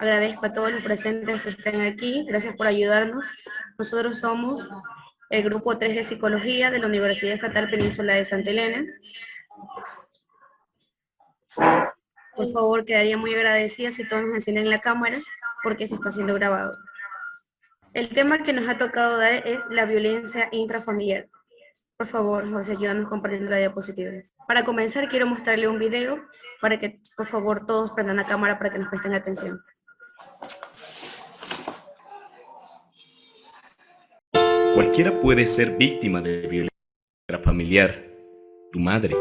Agradezco a todos los presentes que estén aquí. Gracias por ayudarnos. Nosotros somos el grupo 3 de Psicología de la Universidad Estatal Península de Santa Elena. Por favor, quedaría muy agradecida si todos nos encienden la cámara, porque esto está siendo grabado. El tema que nos ha tocado dar es la violencia intrafamiliar. Por favor, José, ayúdanos compartiendo la diapositiva. Para comenzar, quiero mostrarle un video para que, por favor, todos prendan la cámara para que nos presten atención. Cualquiera puede ser víctima de violencia intrafamiliar. Tu madre,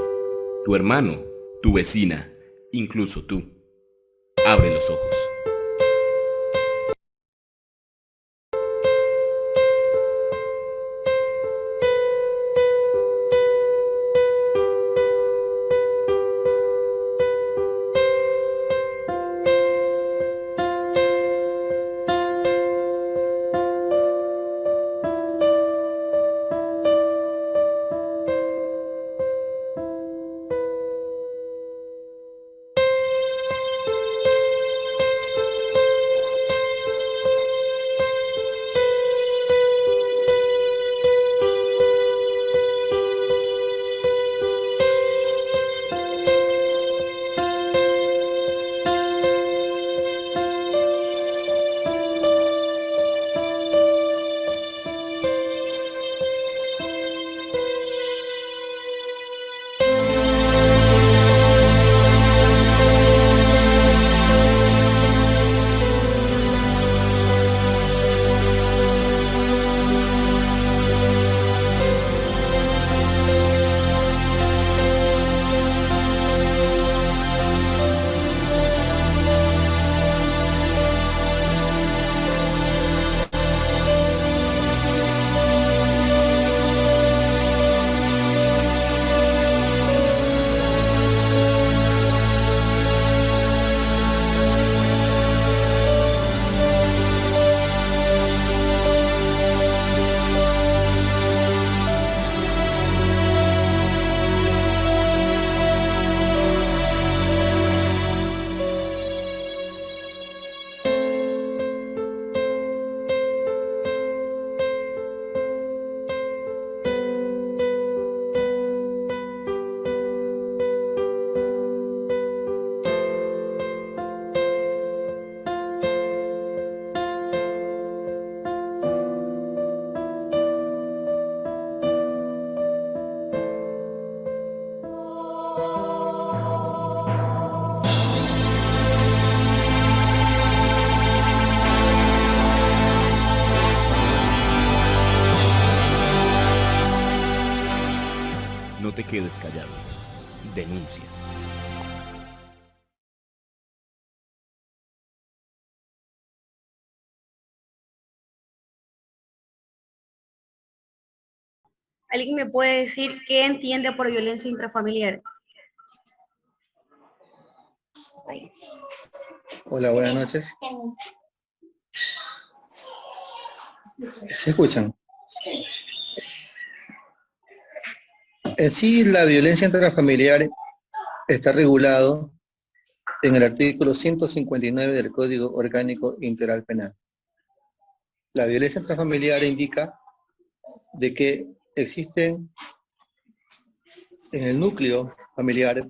tu hermano, tu vecina, incluso tú. Abre los ojos. No te quedes callado. Denuncia. ¿Alguien me puede decir qué entiende por violencia intrafamiliar? Hola, buenas noches. ¿Se escuchan? En sí, la violencia intrafamiliar está regulado en el artículo 159 del Código Orgánico Integral Penal. La violencia intrafamiliar indica de que existen en el núcleo familiar,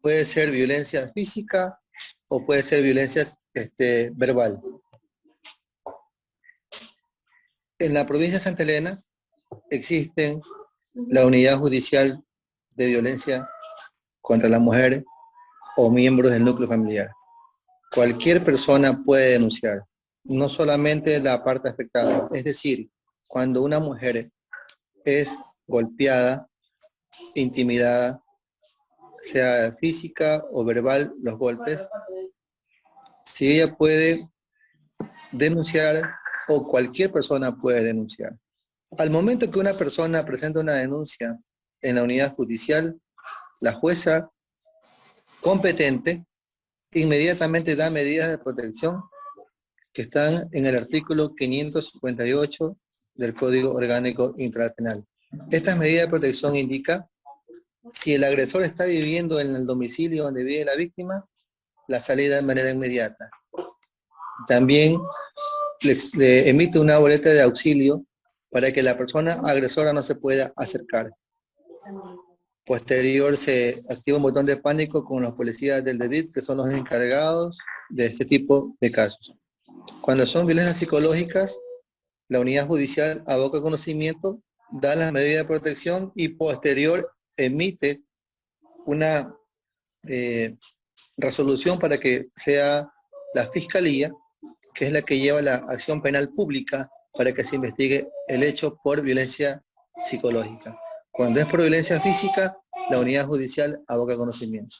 puede ser violencia física o puede ser violencia verbal. En la provincia de Santa Elena existen la Unidad Judicial de Violencia contra la Mujer o miembros del núcleo familiar. Cualquier persona puede denunciar, no solamente la parte afectada. Es decir, cuando una mujer es golpeada, intimidada, sea física o verbal, los golpes, si ella puede denunciar o cualquier persona puede denunciar. Al momento que una persona presenta una denuncia en la unidad judicial, la jueza competente inmediatamente da medidas de protección que están en el artículo 558 del Código Orgánico Integral Penal. Estas medidas de protección indican si el agresor está viviendo en el domicilio donde vive la víctima, la salida de manera inmediata. También le emite una boleta de auxilio para que la persona agresora no se pueda acercar. Posterior se activa un botón de pánico con los policías del DEVIT, que son los encargados de este tipo de casos. Cuando son violencias psicológicas, la unidad judicial aboca conocimiento, da las medidas de protección y posterior emite una resolución para que sea la fiscalía, que es la que lleva la acción penal pública para que se investigue el hecho por violencia psicológica. Cuando es por violencia física, la unidad judicial aboca conocimiento.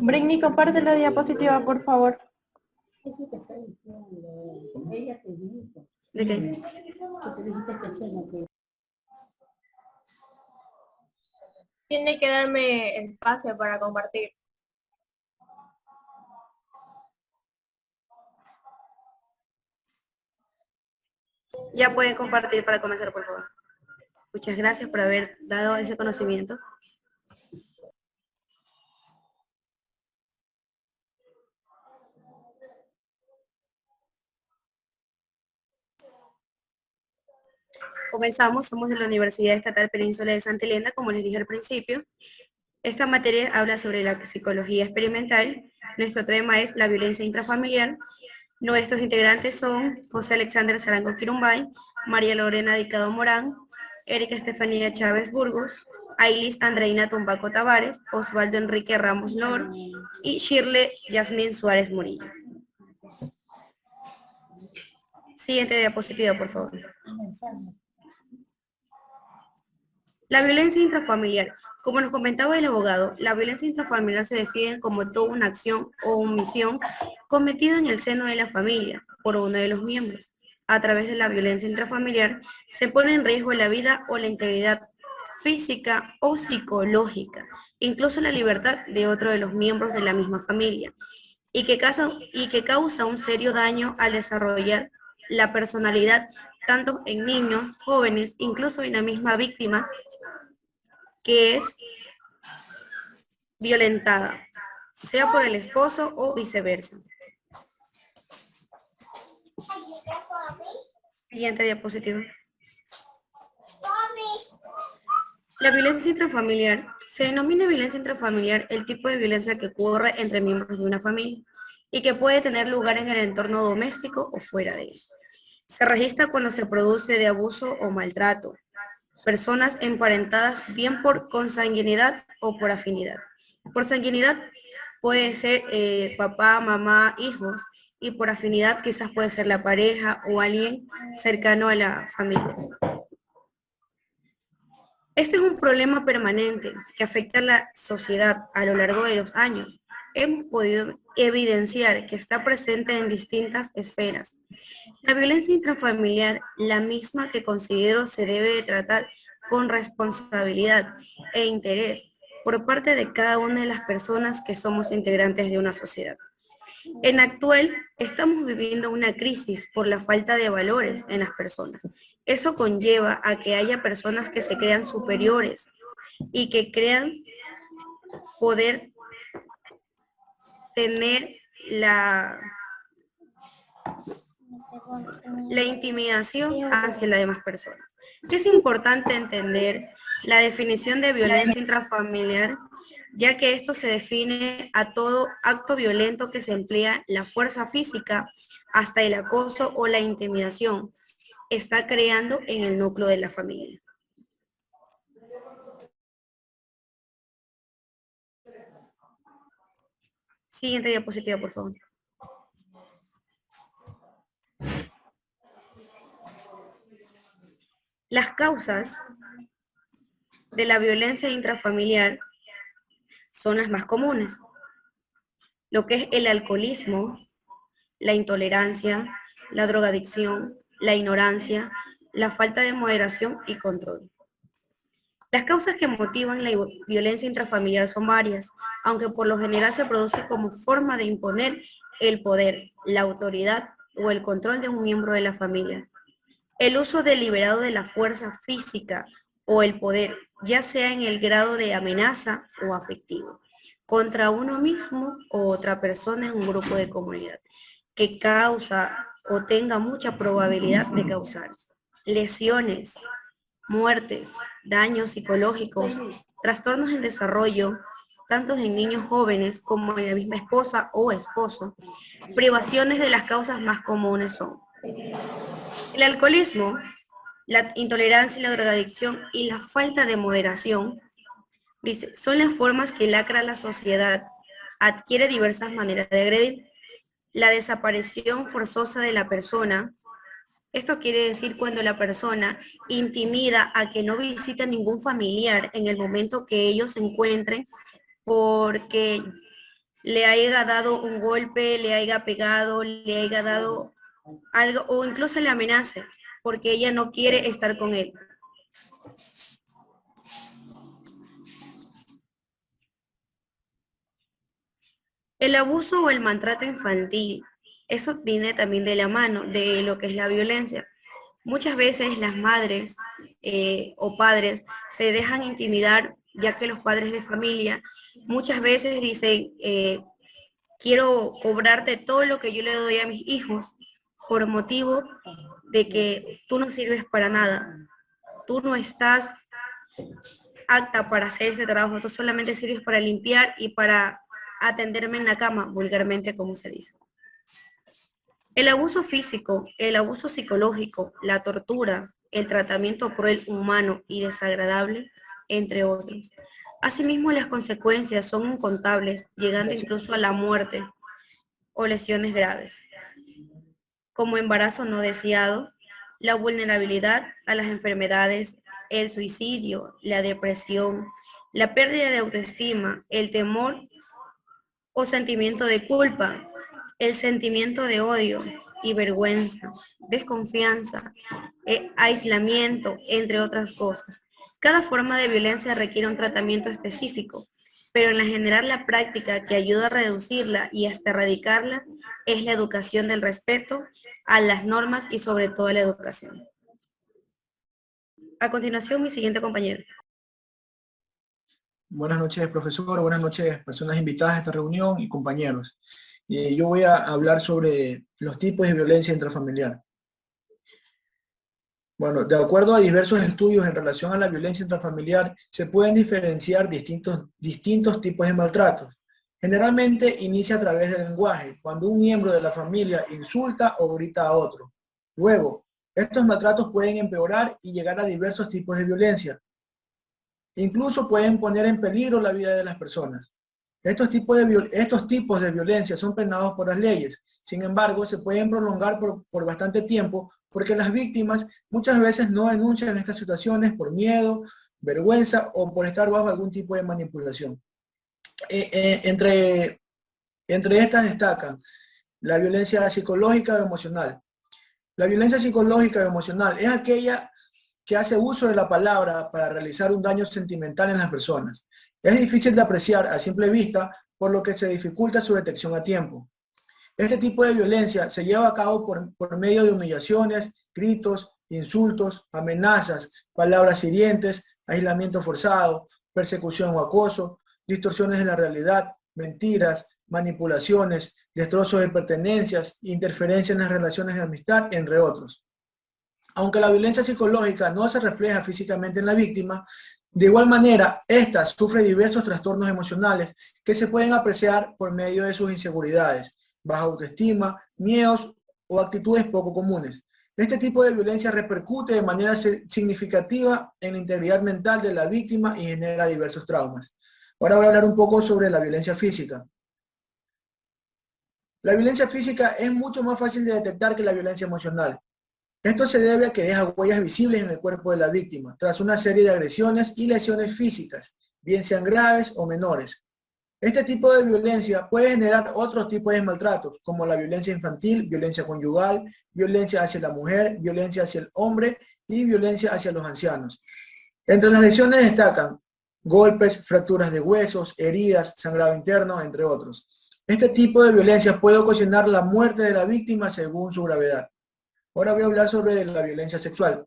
Britney, comparte la diapositiva, por favor. ¿De qué? Tiene que darme espacio para compartir. Ya pueden compartir para comenzar, por favor. Muchas gracias por haber dado ese conocimiento. Comenzamos, somos de la Universidad Estatal Península de Santa Elena, como les dije al principio. Esta materia habla sobre la psicología experimental. Nuestro tema es la violencia intrafamiliar. Nuestros integrantes son José Alexander Sarango Quirumbay, María Lorena Dicado Morán, Erika Estefanía Chávez Burgos, Ailis Andreina Tumbaco Tavares, Osvaldo Enrique Ramos Lor y Shirley Yasmín Suárez Murillo. Siguiente diapositiva, por favor. La violencia intrafamiliar. Como nos comentaba el abogado, la violencia intrafamiliar se define como toda una acción o omisión cometida en el seno de la familia por uno de los miembros. A través de la violencia intrafamiliar se pone en riesgo la vida o la integridad física o psicológica, incluso la libertad de otro de los miembros de la misma familia, y que causa un serio daño al desarrollar la personalidad tanto en niños, jóvenes, incluso en la misma víctima que es violentada, sea por el esposo o viceversa. Siguiente diapositiva. La violencia intrafamiliar. Se denomina violencia intrafamiliar el tipo de violencia que ocurre entre miembros de una familia y que puede tener lugar en el entorno doméstico o fuera de él. Se registra cuando se produce de abuso o maltrato. Personas emparentadas bien por consanguinidad o por afinidad. Por sanguinidad puede ser papá, mamá, hijos, y por afinidad quizás puede ser la pareja o alguien cercano a la familia. Este es un problema permanente que afecta a la sociedad a lo largo de los años. Hemos podido evidenciar que está presente en distintas esferas. La violencia intrafamiliar, la misma que considero se debe de tratar con responsabilidad e interés por parte de cada una de las personas que somos integrantes de una sociedad. En actual, estamos viviendo una crisis por la falta de valores en las personas. Eso conlleva a que haya personas que se crean superiores y que crean poder tener la intimidación hacia las demás personas. Es importante entender la definición de violencia intrafamiliar, ya que esto se define a todo acto violento que se emplea la fuerza física hasta el acoso o la intimidación, está creando en el núcleo de la familia. Siguiente diapositiva, por favor. Las causas de la violencia intrafamiliar son las más comunes. Lo que es el alcoholismo, la intolerancia, la drogadicción, la ignorancia, la falta de moderación y control. Las causas que motivan la violencia intrafamiliar son varias, aunque por lo general se produce como forma de imponer el poder, la autoridad o el control de un miembro de la familia. El uso deliberado de la fuerza física o el poder, ya sea en el grado de amenaza o afectivo, contra uno mismo o otra persona en un grupo de comunidad, que causa o tenga mucha probabilidad de causar lesiones, muertes, daños psicológicos, trastornos del desarrollo, tanto en niños jóvenes como en la misma esposa o esposo. Privaciones de las causas más comunes son el alcoholismo, la intolerancia y la drogadicción y la falta de moderación. Dice, son las formas que lacra la sociedad, adquiere diversas maneras de agredir. La desaparición forzosa de la persona, esto quiere decir cuando la persona intimida a que no visita ningún familiar en el momento que ellos se encuentren porque le haya dado un golpe, le haya pegado, le haya dado algo o incluso le amenace porque ella no quiere estar con él. El abuso o el maltrato infantil, eso viene también de la mano de lo que es la violencia. Muchas veces las madres o padres se dejan intimidar, ya que los padres de familia muchas veces dicen, quiero cobrarte todo lo que yo le doy a mis hijos por motivo de que tú no sirves para nada, tú no estás apta para hacer ese trabajo, tú solamente sirves para limpiar y para atenderme en la cama, vulgarmente como se dice. El abuso físico, el abuso psicológico, la tortura, el tratamiento cruel, humano y desagradable, entre otros. Asimismo, las consecuencias son incontables, llegando incluso a la muerte o lesiones graves, como embarazo no deseado, la vulnerabilidad a las enfermedades, el suicidio, la depresión, la pérdida de autoestima, el temor o sentimiento de culpa, el sentimiento de odio y vergüenza, desconfianza, aislamiento, entre otras cosas. Cada forma de violencia requiere un tratamiento específico, pero en la general la práctica que ayuda a reducirla y hasta erradicarla es la educación del respeto a las normas y sobre todo la educación. A continuación, mi siguiente compañero. Buenas noches, profesor. Buenas noches, personas invitadas a esta reunión y compañeros. Yo voy a hablar sobre los tipos de violencia intrafamiliar. Bueno, de acuerdo a diversos estudios en relación a la violencia intrafamiliar, se pueden diferenciar distintos tipos de maltratos. Generalmente inicia a través del lenguaje, cuando un miembro de la familia insulta o grita a otro. Luego, estos maltratos pueden empeorar y llegar a diversos tipos de violencia. Incluso pueden poner en peligro la vida de las personas. Estos tipos de violencia son penados por las leyes. Sin embargo, se pueden prolongar por bastante tiempo porque las víctimas muchas veces no denuncian estas situaciones por miedo, vergüenza o por estar bajo algún tipo de manipulación. Entre estas destacan la violencia psicológica o emocional. La violencia psicológica o emocional es aquella que hace uso de la palabra para realizar un daño sentimental en las personas. Es difícil de apreciar a simple vista, por lo que se dificulta su detección a tiempo. Este tipo de violencia se lleva a cabo por medio de humillaciones, gritos, insultos, amenazas, palabras hirientes, aislamiento forzado, persecución o acoso, distorsiones de la realidad, mentiras, manipulaciones, destrozos de pertenencias, interferencia en las relaciones de amistad, entre otros. Aunque la violencia psicológica no se refleja físicamente en la víctima, de igual manera, ésta sufre diversos trastornos emocionales que se pueden apreciar por medio de sus inseguridades, baja autoestima, miedos o actitudes poco comunes. Este tipo de violencia repercute de manera significativa en la integridad mental de la víctima y genera diversos traumas. Ahora voy a hablar un poco sobre la violencia física. La violencia física es mucho más fácil de detectar que la violencia emocional. Esto se debe a que deja huellas visibles en el cuerpo de la víctima, tras una serie de agresiones y lesiones físicas, bien sean graves o menores. Este tipo de violencia puede generar otros tipos de maltratos, como la violencia infantil, violencia conyugal, violencia hacia la mujer, violencia hacia el hombre y violencia hacia los ancianos. Entre las lesiones destacan golpes, fracturas de huesos, heridas, sangrado interno, entre otros. Este tipo de violencia puede ocasionar la muerte de la víctima según su gravedad. Ahora voy a hablar sobre la violencia sexual.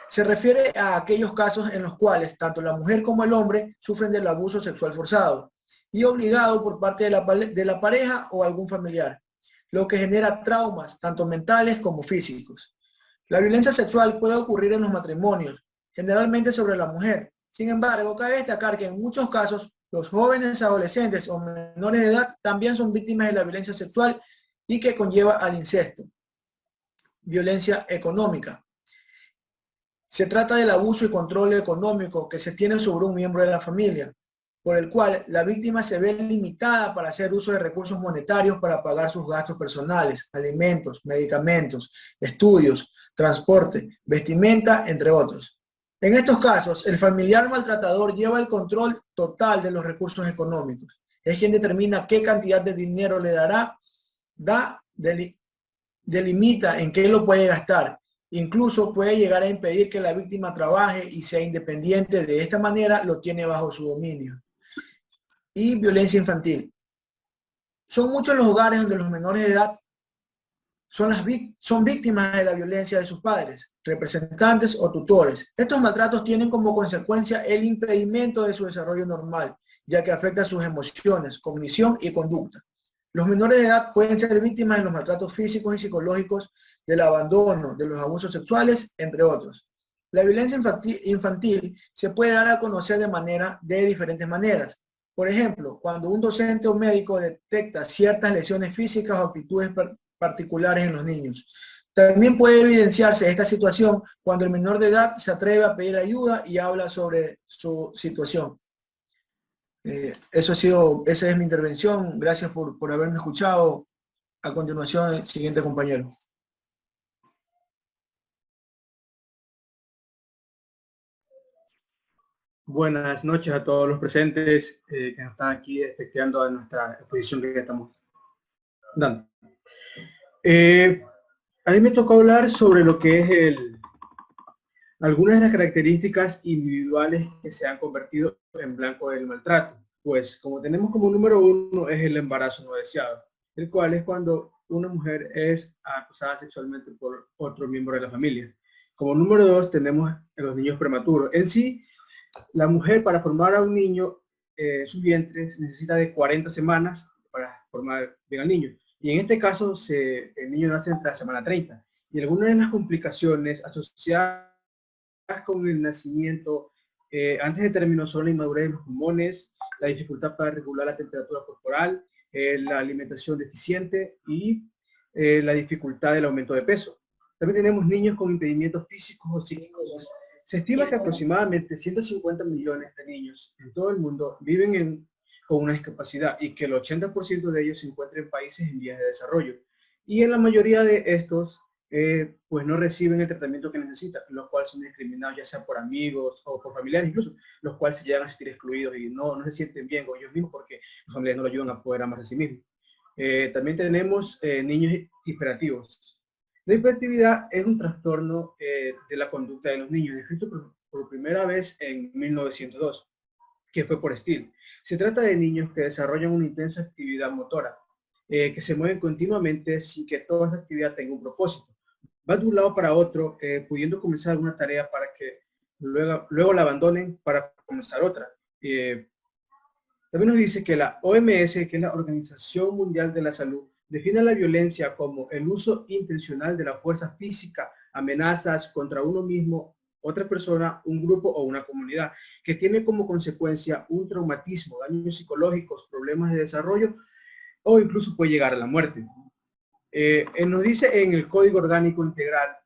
Se refiere a aquellos casos en los cuales tanto la mujer como el hombre sufren del abuso sexual forzado y obligado por parte de la pareja o algún familiar, lo que genera traumas tanto mentales como físicos. La violencia sexual puede ocurrir en los matrimonios, generalmente sobre la mujer. Sin embargo, cabe destacar que en muchos casos los jóvenes, adolescentes o menores de edad también son víctimas de la violencia sexual y que conlleva al incesto. Violencia económica. Se trata del abuso y control económico que se tiene sobre un miembro de la familia, por el cual la víctima se ve limitada para hacer uso de recursos monetarios para pagar sus gastos personales, alimentos, medicamentos, estudios, transporte, vestimenta, entre otros. En estos casos, el familiar maltratador lleva el control total de los recursos económicos. Es quien determina qué cantidad de dinero le delimita en qué lo puede gastar. Incluso puede llegar a impedir que la víctima trabaje y sea independiente. De esta manera lo tiene bajo su dominio. Y violencia infantil. Son muchos los hogares donde los menores de edad son víctimas de la violencia de sus padres, representantes o tutores. Estos maltratos tienen como consecuencia el impedimento de su desarrollo normal, ya que afecta sus emociones, cognición y conducta. Los menores de edad pueden ser víctimas de los maltratos físicos y psicológicos, del abandono, de los abusos sexuales, entre otros. La violencia infantil se puede dar a conocer de diferentes maneras. Por ejemplo, cuando un docente o médico detecta ciertas lesiones físicas o actitudes particulares en los niños. También puede evidenciarse esta situación cuando el menor de edad se atreve a pedir ayuda y habla sobre su situación. Esa es mi intervención. Gracias por haberme escuchado. A continuación, el siguiente compañero. Buenas noches a todos los presentes que nos están aquí espectando a nuestra exposición que estamos dando. A mí me tocó hablar sobre lo que es algunas de las características individuales que se han convertido en blanco del maltrato. Pues como tenemos como número uno es el embarazo no deseado, el cual es cuando una mujer es acosada sexualmente por otro miembro de la familia. Como número dos tenemos a los niños prematuros. En sí, la mujer para formar a un niño, su vientre necesita de 40 semanas para formar bien al niño. Y en este caso, el niño nace entre la semana 30. Y algunas de las complicaciones asociadas con el nacimiento antes de término son la inmadurez de los pulmones, la dificultad para regular la temperatura corporal, la alimentación deficiente y la dificultad del aumento de peso. También tenemos niños con impedimentos físicos o psíquicos. Se estima que aproximadamente 150 millones de niños en todo el mundo viven con una discapacidad y que el 80% de ellos se encuentran en países en vías de desarrollo. Y en la mayoría de estos, pues no reciben el tratamiento que necesitan, los cuales son discriminados ya sea por amigos o por familiares incluso, los cuales se llegan a sentir excluidos y no se sienten bien con ellos mismos porque los familiares no lo ayudan a poder amarse a sí mismos. También tenemos niños hiperactivos. La hiperactividad es un trastorno de la conducta de los niños, descrito por primera vez en 1902, que fue por Steele. Se trata de niños que desarrollan una intensa actividad motora, que se mueven continuamente sin que toda esa actividad tenga un propósito. Van de un lado para otro, pudiendo comenzar alguna tarea para que luego la abandonen para comenzar otra. También nos dice que la OMS, que es la Organización Mundial de la Salud, define la violencia como el uso intencional de la fuerza física, amenazas contra uno mismo, otra persona, un grupo o una comunidad, que tiene como consecuencia un traumatismo, daños psicológicos, problemas de desarrollo o incluso puede llegar a la muerte. Nos dice en el Código Orgánico Integral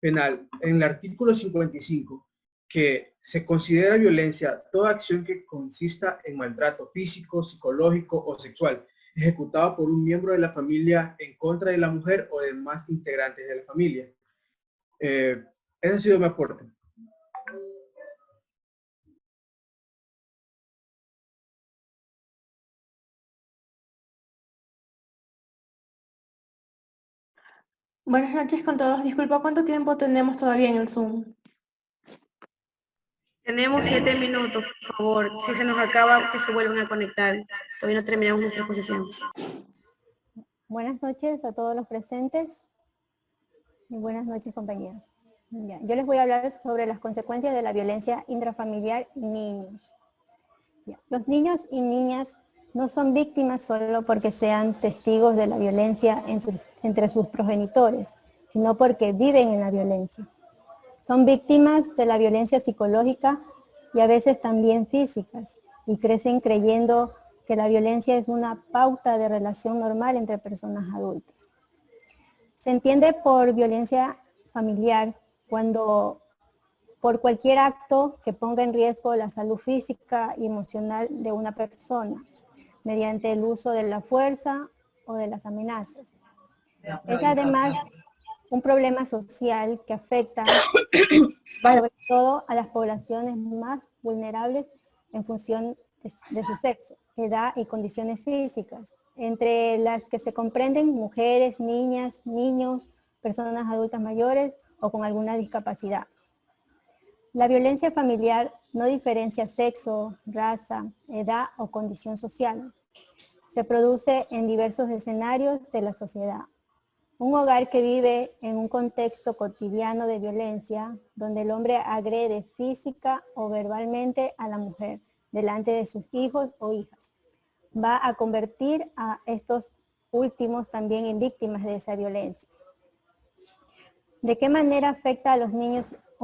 Penal, en el artículo 55, que se considera violencia toda acción que consista en maltrato físico, psicológico o sexual, ejecutado por un miembro de la familia en contra de la mujer o demás integrantes de la familia. Ese ha sido mi aporte. Buenas noches con todos. Disculpa, ¿cuánto tiempo tenemos todavía en el Zoom? Tenemos 7 minutos, por favor. Si se nos acaba, que se vuelvan a conectar. Todavía no terminamos nuestra exposición. Buenas noches a todos los presentes. Buenas noches, compañeros. Ya, yo les voy a hablar sobre las consecuencias de la violencia intrafamiliar en niños. Ya, los niños y niñas no son víctimas solo porque sean testigos de la violencia entre sus progenitores, sino porque viven en la violencia. Son víctimas de la violencia psicológica y a veces también físicas, y crecen creyendo que la violencia es una pauta de relación normal entre personas adultas. Se entiende por violencia familiar cuando por cualquier acto que ponga en riesgo la salud física y emocional de una persona, mediante el uso de la fuerza o de las amenazas. Es además un problema social que afecta sobre todo a las poblaciones más vulnerables en función de su sexo, edad y condiciones físicas, entre las que se comprenden mujeres, niñas, niños, personas adultas mayores o con alguna discapacidad. La violencia familiar no diferencia sexo, raza, edad o condición social. Se produce en diversos escenarios de la sociedad. Un hogar que vive en un contexto cotidiano de violencia, donde el hombre agrede física o verbalmente a la mujer delante de sus hijos o hijas, va a convertir a estos últimos también en víctimas de esa violencia. ¿De qué manera afecta a los niños